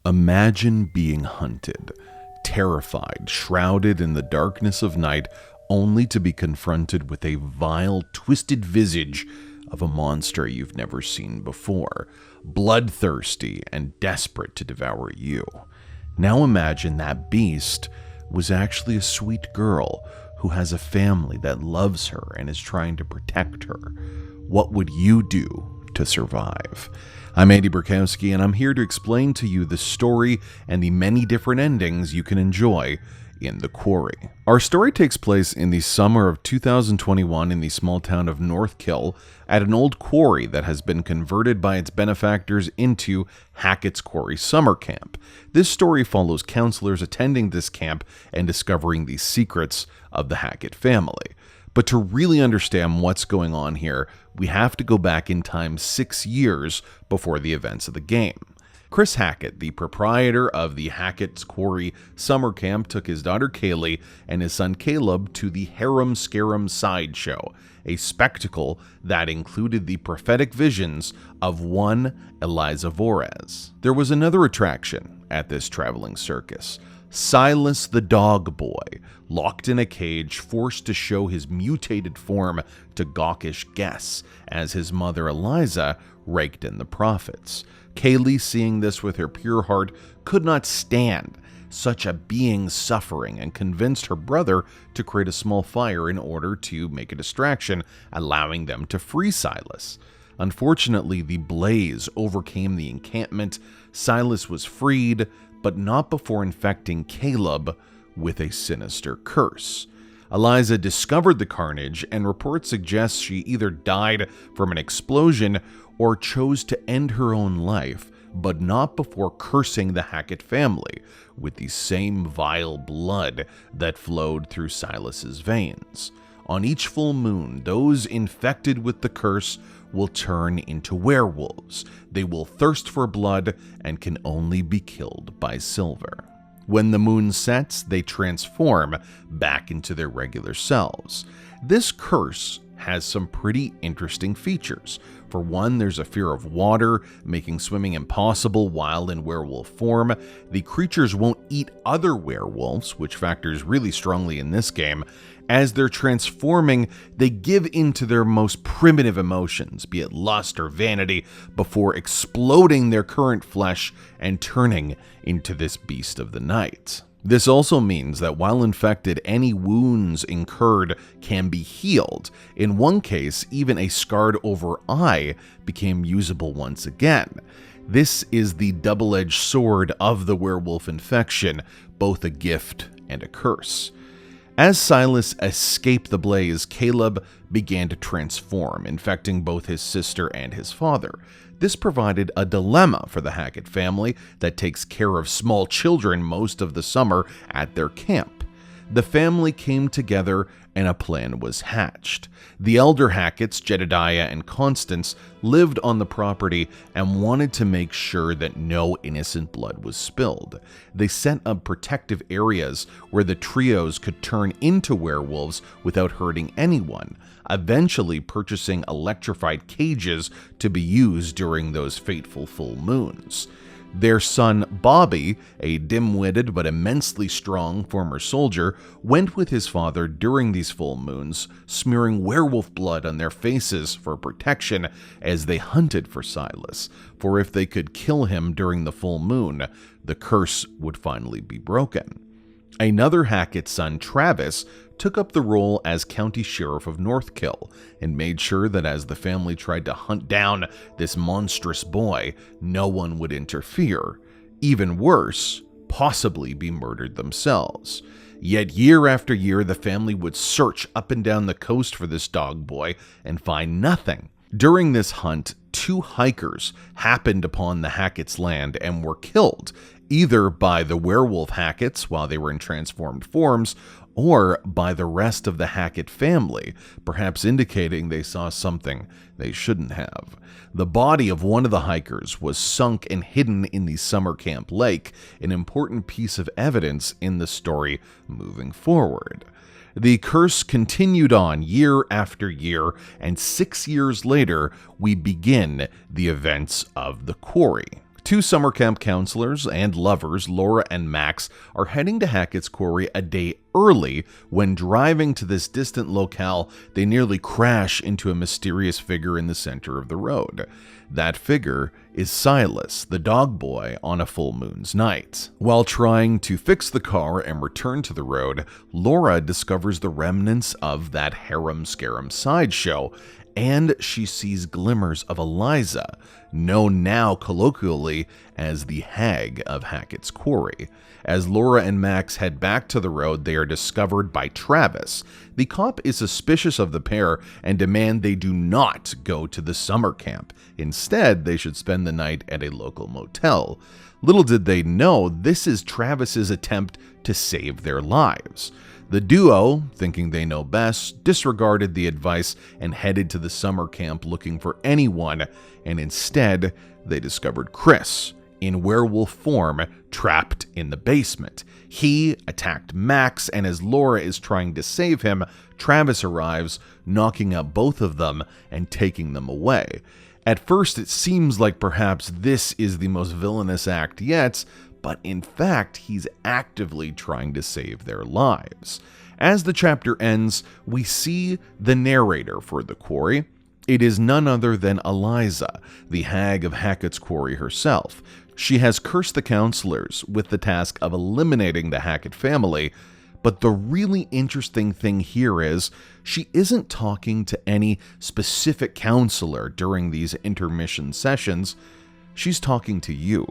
Imagine being hunted, terrified, shrouded in the darkness of night, only to be confronted with a vile, twisted visage of a monster you've never seen before, bloodthirsty and desperate to devour you. Now imagine that beast was actually a sweet girl who has a family that loves her and is trying to protect her. What would you do to survive? I'm Andy Burkowski, and I'm here to explain to you the story and the many different endings you can enjoy in The Quarry. Our story takes place in the summer of 2021 in the small town of Northkill at an old quarry that has been converted by its benefactors into Hackett's Quarry Summer Camp. This story follows counselors attending this camp and discovering the secrets of the Hackett family. But to really understand what's going on here, we have to go back in time 6 years before the events of the game. Chris Hackett, the proprietor of the Hackett's Quarry Summer Camp, took his daughter Kaylee and his son Caleb to the Harum Scarum sideshow, a spectacle that included the prophetic visions of one Eliza Vorez. There was another attraction at this traveling circus. Silas the dog boy, locked in a cage, forced to show his mutated form to gawkish guests as his mother Eliza raked in the profits. Kaylee, seeing this with her pure heart, could not stand such a being suffering and convinced her brother to create a small fire in order to make a distraction, allowing them to free Silas. Unfortunately, the blaze overcame the encampment. Silas was freed, but not before infecting Caleb with a sinister curse. Eliza discovered the carnage, and reports suggest she either died from an explosion or chose to end her own life, but not before cursing the Hackett family with the same vile blood that flowed through Silas's veins. On each full moon, those infected with the curse will turn into werewolves. They will thirst for blood and can only be killed by silver. When the moon sets, they transform back into their regular selves. This curse has some pretty interesting features. For one, there's a fear of water, making swimming impossible while in werewolf form. The creatures won't eat other werewolves, which factors really strongly in this game. As they're transforming, they give in to their most primitive emotions, be it lust or vanity, before exploding their current flesh and turning into this beast of the night. This also means that while infected, any wounds incurred can be healed. In one case, even a scarred over eye became usable once again. This is the double-edged sword of the werewolf infection, both a gift and a curse. As Silas escaped the blaze, Caleb began to transform, infecting both his sister and his father. This provided a dilemma for the Hackett family that takes care of small children most of the summer at their camp. The family came together and a plan was hatched. The elder Hacketts, Jedediah and Constance, lived on the property and wanted to make sure that no innocent blood was spilled. They set up protective areas where the trios could turn into werewolves without hurting anyone, eventually purchasing electrified cages to be used during those fateful full moons. Their son, Bobby, a dim-witted but immensely strong former soldier, went with his father during these full moons, smearing werewolf blood on their faces for protection as they hunted for Silas, for if they could kill him during the full moon, the curse would finally be broken. Another Hackett son, Travis, took up the role as county sheriff of Northkill and made sure that as the family tried to hunt down this monstrous boy, no one would interfere. Even worse, possibly be murdered themselves. Yet year after year, the family would search up and down the coast for this dog boy and find nothing. During this hunt, 2 hikers happened upon the Hackett's land and were killed, either by the werewolf Hacketts while they were in transformed forms, or by the rest of the Hackett family, perhaps indicating they saw something they shouldn't have. The body of one of the hikers was sunk and hidden in the summer camp lake, an important piece of evidence in the story moving forward. The curse continued on year after year, and 6 years later, we begin the events of the Quarry. Two summer camp counselors and lovers, Laura and Max, are heading to Hackett's Quarry a day early. When driving to this distant locale, they nearly crash into a mysterious figure in the center of the road. That figure is Silas, the dog boy, on a full moon's night. While trying to fix the car and return to the road, Laura discovers the remnants of that Harum Scarum sideshow, and she sees glimmers of Eliza, known now colloquially as the Hag of Hackett's Quarry. As Laura and Max head back to the road, they are discovered by Travis. The cop is suspicious of the pair and demand they do not go to the summer camp. Instead, they should spend the night at a local motel. Little did they know, this is Travis's attempt to save their lives. The duo, thinking they know best, disregarded the advice and headed to the summer camp looking for anyone, and instead, they discovered Chris, in werewolf form, trapped in the basement. He attacked Max, and as Laura is trying to save him, Travis arrives, knocking out both of them and taking them away. At first, it seems like perhaps this is the most villainous act yet, but in fact, he's actively trying to save their lives. As the chapter ends, we see the narrator for the quarry. It is none other than Eliza, the Hag of Hackett's Quarry herself. She has cursed the counselors with the task of eliminating the Hackett family, but the really interesting thing here is she isn't talking to any specific counselor during these intermission sessions. She's talking to you,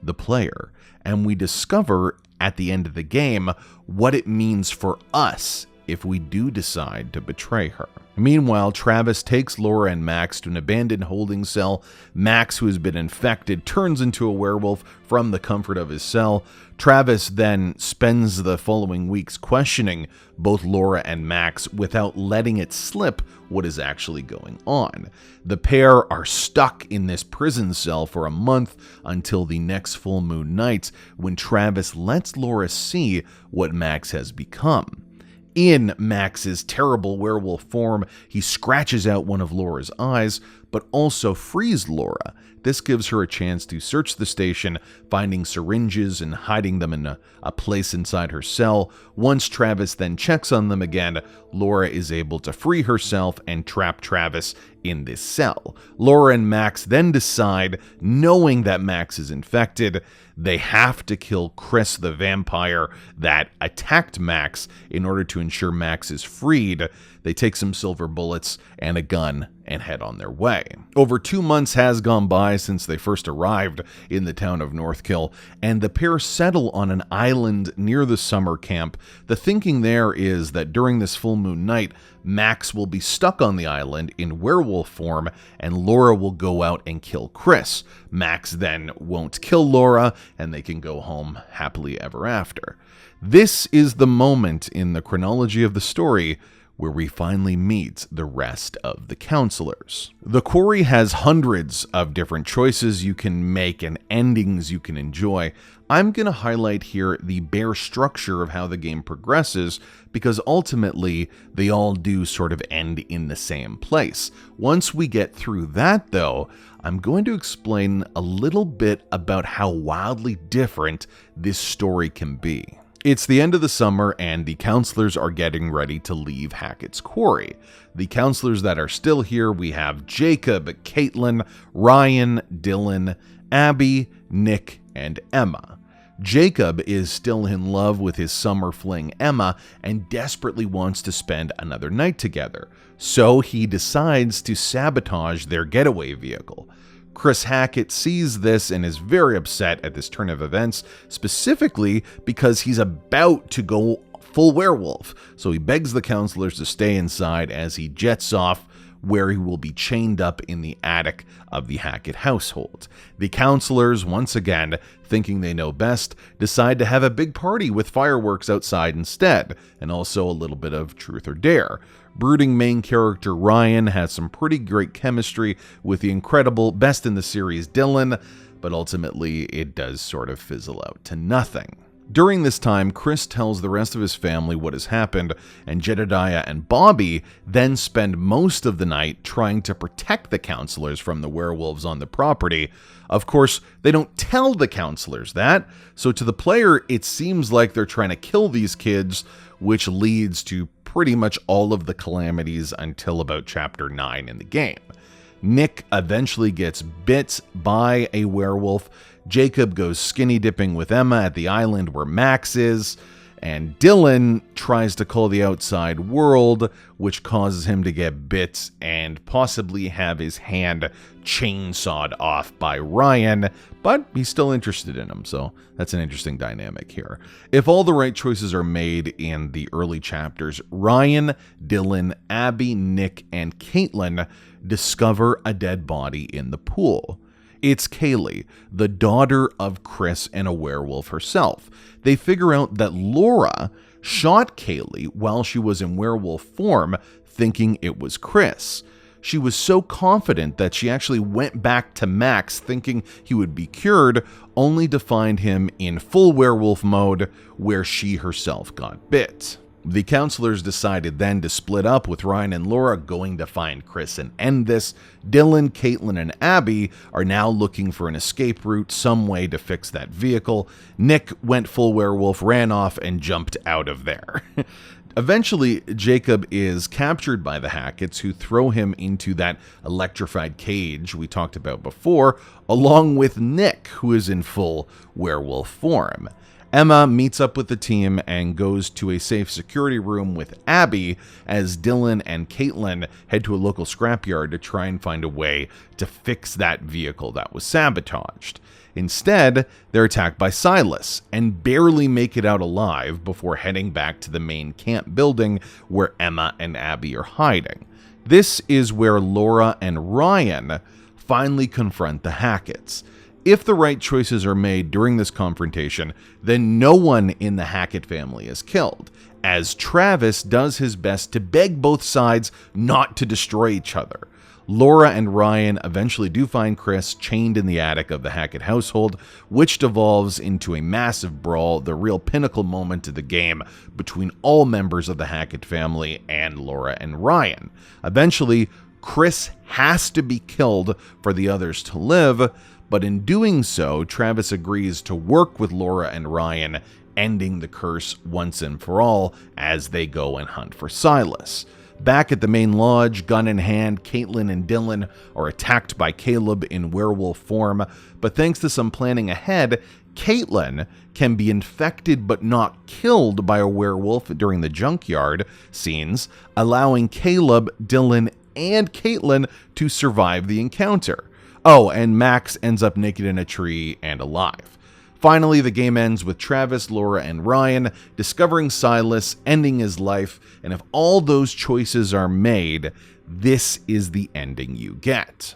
the player, and we discover at the end of the game what it means for us if we do decide to betray her. Meanwhile, Travis takes Laura and Max to an abandoned holding cell. Max, who has been infected, turns into a werewolf from the comfort of his cell. Travis then spends the following weeks questioning both Laura and Max without letting it slip what is actually going on. The pair are stuck in this prison cell for a month until the next full moon night, when Travis lets Laura see what Max has become. In Max's terrible werewolf form, he scratches out one of Laura's eyes, but also frees Laura. This gives her a chance to search the station, finding syringes and hiding them in a place inside her cell. Once Travis then checks on them again, Laura is able to free herself and trap Travis in this cell. Laura and Max then decide, knowing that Max is infected, they have to kill Chris the vampire that attacked Max in order to ensure Max is freed. They take some silver bullets and a gun and head on their way. Over 2 months has gone by since they first arrived in the town of Northkill, and the pair settle on an island near the summer camp. The thinking there is that during this full moon night, Max will be stuck on the island in werewolf form, and Laura will go out and kill Chris. Max then won't kill Laura, and they can go home happily ever after. This is the moment in the chronology of the story where we finally meet the rest of the counselors. The Quarry has hundreds of different choices you can make and endings you can enjoy. I'm going to highlight here the bare structure of how the game progresses, because ultimately they all do sort of end in the same place. Once we get through that, though, I'm going to explain a little bit about how wildly different this story can be. It's the end of the summer, and the counselors are getting ready to leave Hackett's Quarry. The counselors that are still here, we have Jacob, Caitlin, Ryan, Dylan, Abby, Nick, and Emma. Jacob is still in love with his summer fling Emma and desperately wants to spend another night together, so he decides to sabotage their getaway vehicle. Chris Hackett sees this and is very upset at this turn of events, specifically because he's about to go full werewolf. So he begs the counselors to stay inside as he jets off, where he will be chained up in the attic of the Hackett household. The counselors, once again, thinking they know best, decide to have a big party with fireworks outside instead, and also a little bit of truth or dare. Brooding main character Ryan has some pretty great chemistry with the incredible best in the series Dylan, but ultimately it does sort of fizzle out to nothing. During this time, Chris tells the rest of his family what has happened, and Jedediah and Bobby then spend most of the night trying to protect the counselors from the werewolves on the property. Of course, they don't tell the counselors that, so to the player, it seems like they're trying to kill these kids, which leads to pretty much all of the calamities until about Chapter 9 in the game. Nick eventually gets bit by a werewolf. Jacob goes skinny dipping with Emma at the island where Max is, and Dylan tries to call the outside world, which causes him to get bit and possibly have his hand chainsawed off by Ryan, but he's still interested in him, so that's an interesting dynamic here. If all the right choices are made in the early chapters, Ryan, Dylan, Abby, Nick, and Caitlin discover a dead body in the pool. It's Kaylee, the daughter of Chris and a werewolf herself. They figure out that Laura shot Kaylee while she was in werewolf form, thinking it was Chris. She was so confident that she actually went back to Max thinking he would be cured, only to find him in full werewolf mode where she herself got bit. The counselors decided then to split up, with Ryan and Laura going to find Chris and end this. Dylan, Caitlin, and Abby are now looking for an escape route, some way to fix that vehicle. Nick went full werewolf, ran off, and jumped out of there. Eventually, Jacob is captured by the Hackett's, who throw him into that electrified cage we talked about before, along with Nick, who is in full werewolf form. Emma meets up with the team and goes to a safe security room with Abby as Dylan and Caitlin head to a local scrapyard to try and find a way to fix that vehicle that was sabotaged. Instead, they're attacked by Silas and barely make it out alive before heading back to the main camp building where Emma and Abby are hiding. This is where Laura and Ryan finally confront the Hackett's. If the right choices are made during this confrontation, then no one in the Hackett family is killed, as Travis does his best to beg both sides not to destroy each other. Laura and Ryan eventually do find Chris chained in the attic of the Hackett household, which devolves into a massive brawl, the real pinnacle moment of the game between all members of the Hackett family and Laura and Ryan. Eventually, Chris has to be killed for the others to live, but in doing so, Travis agrees to work with Laura and Ryan, ending the curse once and for all as they go and hunt for Silas. Back at the main lodge, gun in hand, Caitlin and Dylan are attacked by Caleb in werewolf form, but thanks to some planning ahead, Caitlin can be infected but not killed by a werewolf during the junkyard scenes, allowing Caleb, Dylan, and Caitlin to survive the encounter. Oh, and Max ends up naked in a tree and alive. Finally, the game ends with Travis, Laura, and Ryan discovering Silas, ending his life, and if all those choices are made, this is the ending you get.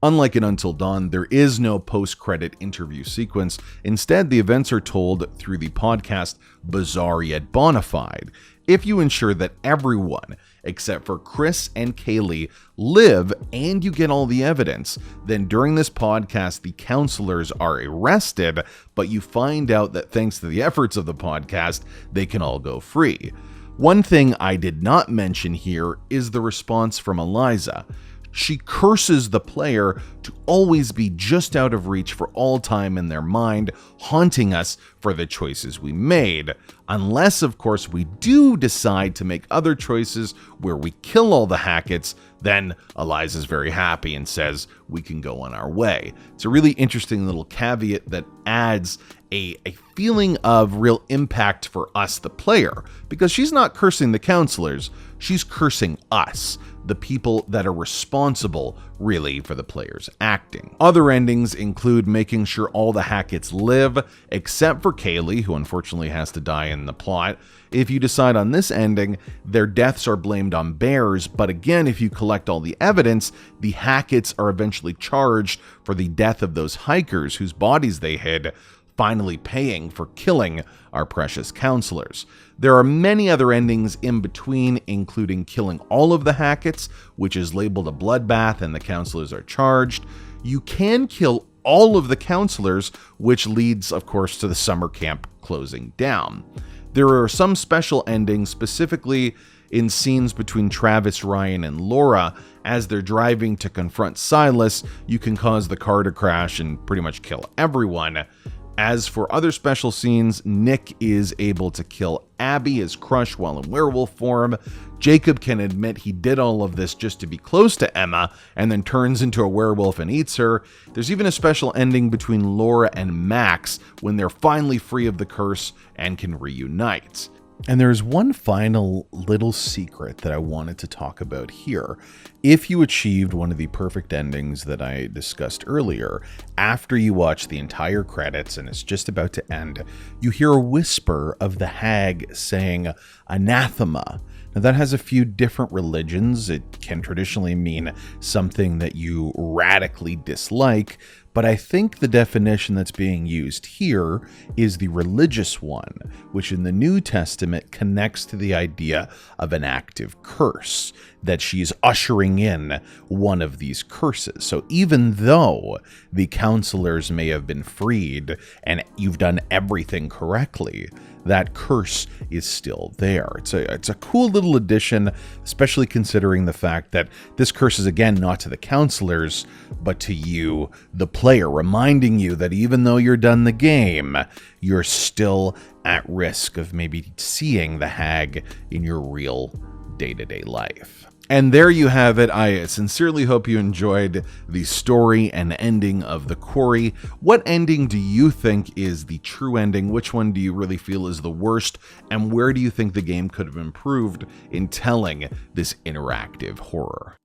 Unlike in Until Dawn, there is no post-credit interview sequence. Instead, the events are told through the podcast Bizarre Yet Bonafide. If you ensure that everyone, except for Chris and Kaylee, live and you get all the evidence, then during this podcast, the counselors are arrested, but you find out that thanks to the efforts of the podcast, they can all go free. One thing I did not mention here is the response from Eliza. She curses the player to always be just out of reach for all time in their mind, haunting us for the choices we made. Unless, of course, we do decide to make other choices where we kill all the Hacketts, then Eliza's very happy and says we can go on our way. It's a really interesting little caveat that adds a feeling of real impact for us, the player, because she's not cursing the counselors, she's cursing us, the people that are responsible, really, for the player's acting. Other endings include making sure all the Hacketts live, except for Kaylee, who unfortunately has to die in the plot. If you decide on this ending, their deaths are blamed on bears, but again, if you collect all the evidence, the Hacketts are eventually charged for the death of those hikers whose bodies they hid, finally paying for killing our precious counselors. There are many other endings in between, including killing all of the Hacketts, which is labeled a bloodbath and the counselors are charged. You can kill all of the counselors, which leads, of course, to the summer camp closing down. There are some special endings, specifically in scenes between Travis, Ryan, and Laura. As they're driving to confront Silas, you can cause the car to crash and pretty much kill everyone. As for other special scenes, Nick is able to kill Abby as Crush while in werewolf form. Jacob can admit he did all of this just to be close to Emma and then turns into a werewolf and eats her. There's even a special ending between Laura and Max when they're finally free of the curse and can reunite. And there's one final little secret that I wanted to talk about here. If you achieved one of the perfect endings that I discussed earlier, after you watch the entire credits and it's just about to end, you hear a whisper of the hag saying, "Anathema." Now that has a few different religions. It can traditionally mean something that you radically dislike, but I think the definition that's being used here is the religious one, which in the New Testament connects to the idea of an active curse, that she's ushering in one of these curses. So even though the counselors may have been freed and you've done everything correctly, that curse is still there. It's a cool little addition, especially considering the fact that this curse is, again, not to the counselors, but to you, the player, reminding you that even though you're done the game, you're still at risk of maybe seeing the hag in your real day-to-day life. And there you have it. I sincerely hope you enjoyed the story and ending of The Quarry. What ending do you think is the true ending? Which one do you really feel is the worst? And where do you think the game could have improved in telling this interactive horror?